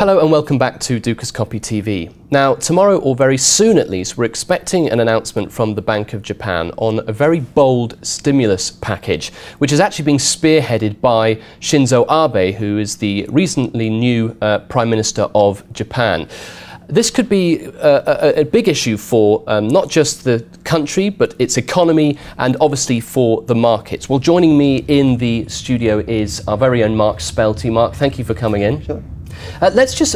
Hello and welcome back to Dukascopy TV. Now, tomorrow, or very soon at least, we're expecting an announcement from the Bank of Japan on a very bold stimulus package, which is actually being spearheaded by Shinzo Abe, who is the recently new Prime Minister of Japan. This could be a big issue for not just the country, but its economy and obviously for the markets. Well, joining me in the studio is our very own Marc Spaelti. Marc, thank you for coming in. Sure. Let's just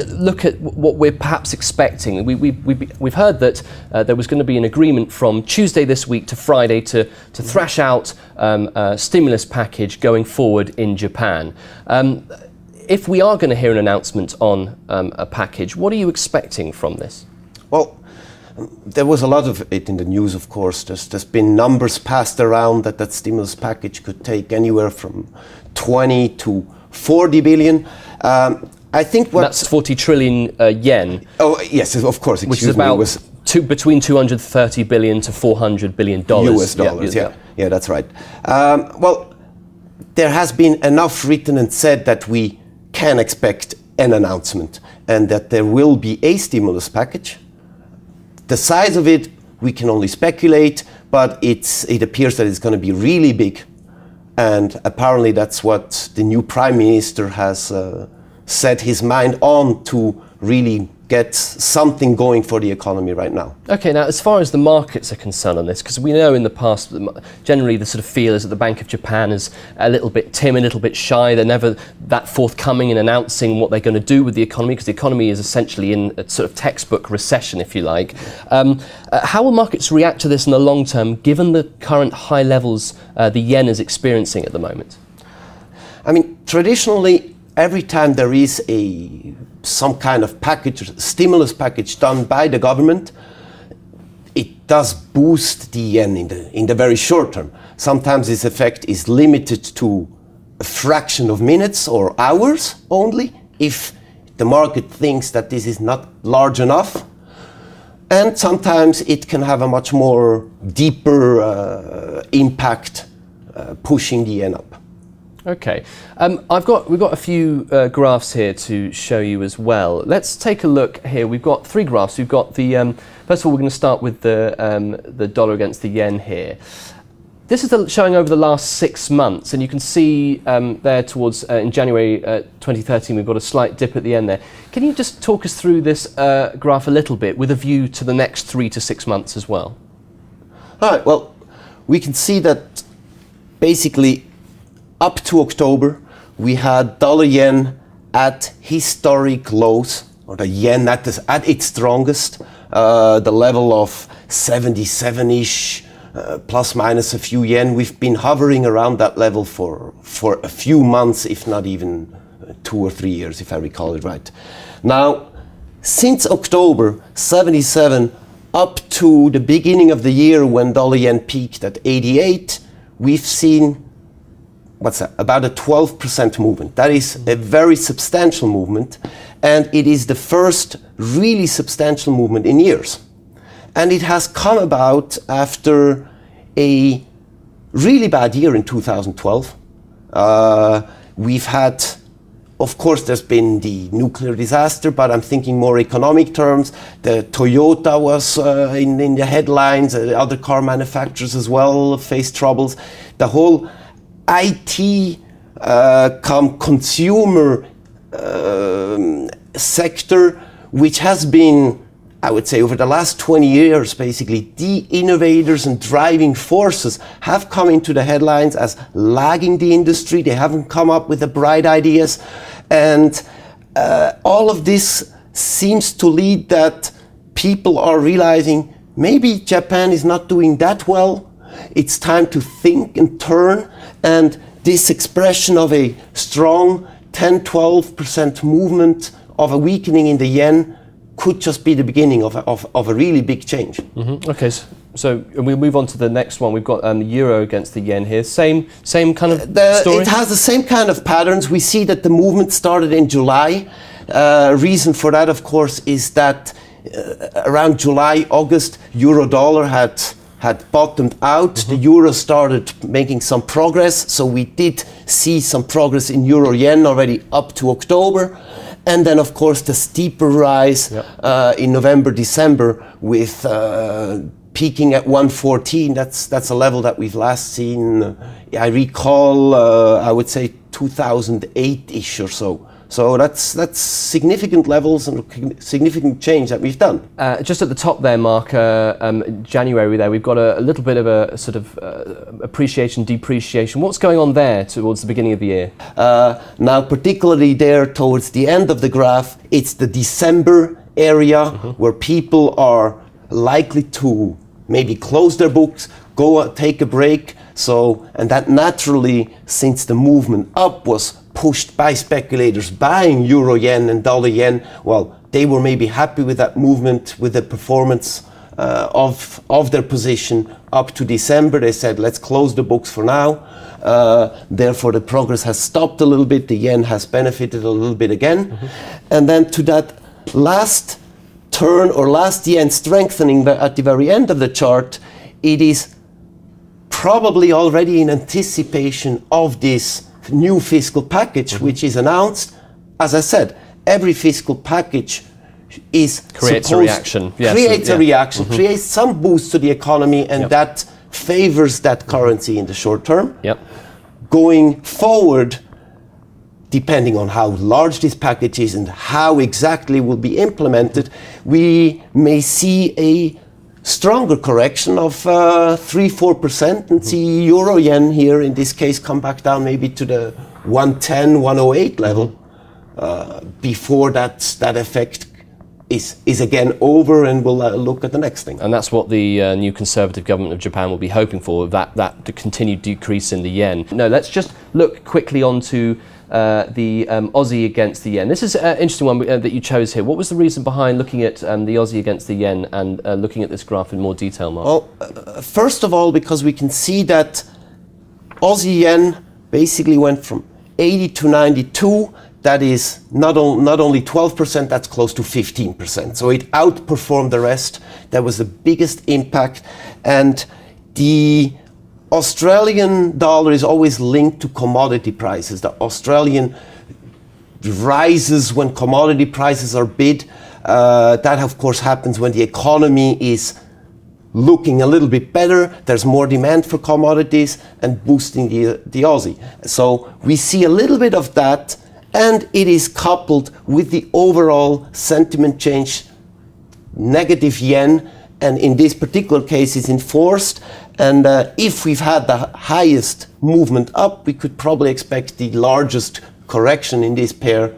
look at what we're perhaps expecting. We've heard that there was going to be an agreement from Tuesday this week to Friday to thrash out a stimulus package going forward in Japan. If we are going to hear an announcement on a package, what are you expecting from this? Well, there was a lot of it in the news, of course. There's been numbers passed around that stimulus package could take anywhere from 20 to 40 billion. I think that's 40 trillion yen. Oh, yes, of course. Which is about between 230 billion to 400 billion dollars. US dollars, yeah, that's right. Well, there has been enough written and said that we can expect an announcement and that there will be a stimulus package. The size of it, we can only speculate, but it appears that it's going to be really big. And apparently that's what the new Prime Minister has set his mind on, to really get something going for the economy right now. Okay, now as far as the markets are concerned on this, because we know in the past generally the sort of feel is that the Bank of Japan is a little bit timid, a little bit shy. They're never that forthcoming in announcing what they're going to do with the economy, because the economy is essentially in a sort of textbook recession, if you like. How will markets react to this in the long term, given the current high levels the yen is experiencing at the moment? I mean, traditionally, every time there is some kind of package, stimulus package done by the government, it does boost the yen in the very short term. Sometimes this effect is limited to a fraction of minutes or hours only, if the market thinks that this is not large enough. And sometimes it can have a much more deeper impact, pushing the yen up. Okay, we've got a few graphs here to show you as well. Let's take a look here. We've got three graphs. We've got the first of all, we're going to start with the dollar against the yen here. This is showing over the last 6 months, and you can see there towards in January 2013 we've got a slight dip at the end there. Can you just talk us through this graph a little bit with a view to the next 3 to 6 months as well? All right. Well, we can see that basically, up to October, we had dollar-yen at historic lows, or the yen at its strongest, the level of 77-ish, plus minus a few yen. We've been hovering around that level for a few months, if not even 2 or 3 years, if I recall it right. Now, since October 77 up to the beginning of the year, when dollar-yen peaked at 88, we've seen about a 12% movement. That is a very substantial movement, and it is the first really substantial movement in years. And it has come about after a really bad year in 2012. We've had, of course, there's been the nuclear disaster, but I'm thinking more economic terms. The Toyota was in the headlines, other car manufacturers as well faced troubles. The whole IT consumer sector, which has been, I would say, over the last 20 years, basically, the innovators and driving forces have come into the headlines as lagging the industry. They haven't come up with the bright ideas. And all of this seems to lead that people are realizing maybe Japan is not doing that well. It's time to think and turn, and this expression of a strong 10-12% movement of a weakening in the yen could just be the beginning of a really big change. Mm-hmm. Okay, so we'll move on to the next one. We've got the euro against the yen here. Same kind of story? It has the same kind of patterns. We see that the movement started in July. Reason for that, of course, is that around July, August, euro-dollar had bottomed out. Mm-hmm. The euro started making some progress, so we did see some progress in euro-yen already up to October. And then, of course, the steeper rise in November, December with peaking at 114. That's a level that we've last seen, I recall, I would say 2008-ish or so. So that's significant levels and significant change that we've done. Just at the top there, Mark, January there, we've got a little bit of a sort of appreciation, depreciation. What's going on there towards the beginning of the year? Now, particularly there towards the end of the graph, it's the December area where people are likely to maybe close their books, go take a break. So, and that naturally, since the movement up was pushed by speculators buying euro yen and dollar yen, well, they were maybe happy with that movement, with the performance of their position up to December. They said, let's close the books for now. Therefore, the progress has stopped a little bit. The yen has benefited a little bit again. And then to that last turn or last yen strengthening at the very end of the chart, it is probably already in anticipation of this new fiscal package, which is announced. As I said, every fiscal package is creates a reaction, creates some boost to the economy, and that favors that currency in the short term. Going forward, depending on how large this package is and how exactly will be implemented, we may see a stronger correction of 3-4% and see euro yen here in this case come back down maybe to the 110, 108 level before that effect is again over, and we'll look at the next thing. And that's what the new Conservative government of Japan will be hoping for, that continued decrease in the yen. No, let's just look quickly onto the Aussie against the yen. This is an interesting one that you chose here. What was the reason behind looking at the Aussie against the yen and looking at this graph in more detail, Mark? Well, first of all, because we can see that Aussie yen basically went from 80 to 92. That is not only 12%, that's close to 15%. So it outperformed the rest. That was the biggest impact. And the Australian dollar is always linked to commodity prices. The Australian rises when commodity prices are bid. That, of course, happens when the economy is looking a little bit better. There's more demand for commodities and boosting the Aussie. So we see a little bit of that, and it is coupled with the overall sentiment change, negative yen, and in this particular case is enforced. And if we've had the highest movement up, we could probably expect the largest correction in this pair.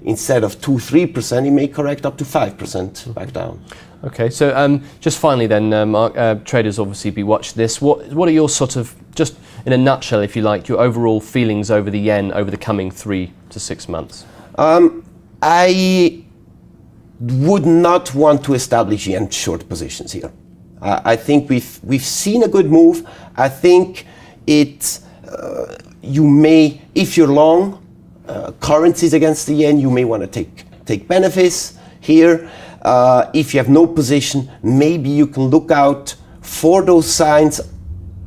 Instead of 2-3%, it may correct up to 5% back down. Okay, so just finally then, Mark, traders obviously be watching this. What are your sort of, just in a nutshell, if you like, your overall feelings over the yen over the coming 3 to 6 months? I would not want to establish yen short positions here. I think we've seen a good move. I think you may, if you're long currencies against the yen, you may want to take benefits here. If you have no position, maybe you can look out for those signs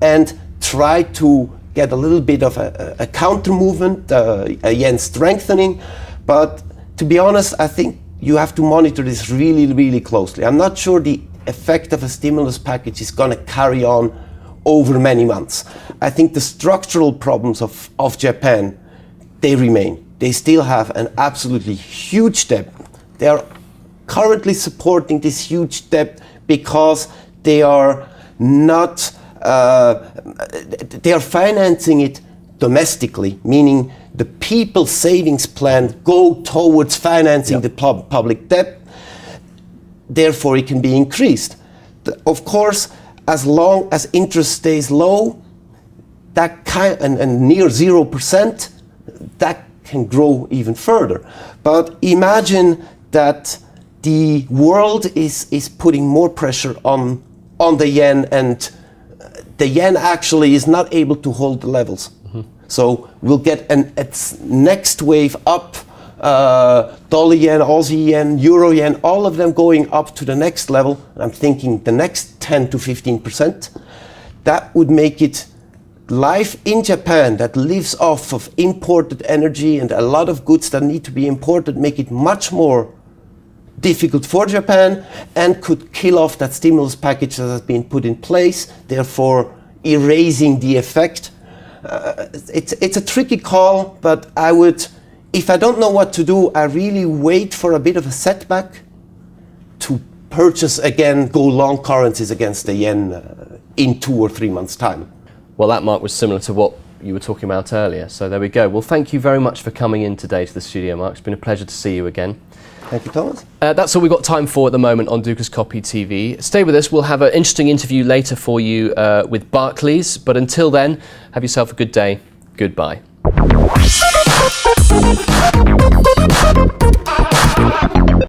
and try to get a little bit of a counter movement, a yen strengthening. But to be honest, I think you have to monitor this really, really closely. I'm not sure the effect of a stimulus package is going to carry on over many months. I think the structural problems of Japan, they remain. They still have an absolutely huge debt. They are currently supporting this huge debt because they are not, they are financing it domestically, meaning the people's savings plan go towards financing the public debt. Therefore, it can be increased. Of course, as long as interest stays low, that and near 0%, that can grow even further. But imagine that the world is putting more pressure on the yen, and the yen actually is not able to hold the levels. So we'll get its next wave up. Dollar yen, Aussie yen, euro yen, all of them going up to the next level. I'm thinking the next 10 to 15%. That would make it life in Japan that lives off of imported energy and a lot of goods that need to be imported make it much more difficult for Japan and could kill off that stimulus package that has been put in place, therefore erasing the effect. It's a tricky call, but I would, if I don't know what to do, I really wait for a bit of a setback to purchase again, go long currencies against the yen in 2 or 3 months' time. Well, that, Mark, was similar to what you were talking about earlier. So there we go. Well, thank you very much for coming in today to the studio, Mark. It's been a pleasure to see you again. Thank you, Thomas. That's all we've got time for at the moment on Dukascopy TV. Stay with us. We'll have an interesting interview later for you with Barclays. But until then, have yourself a good day. Goodbye.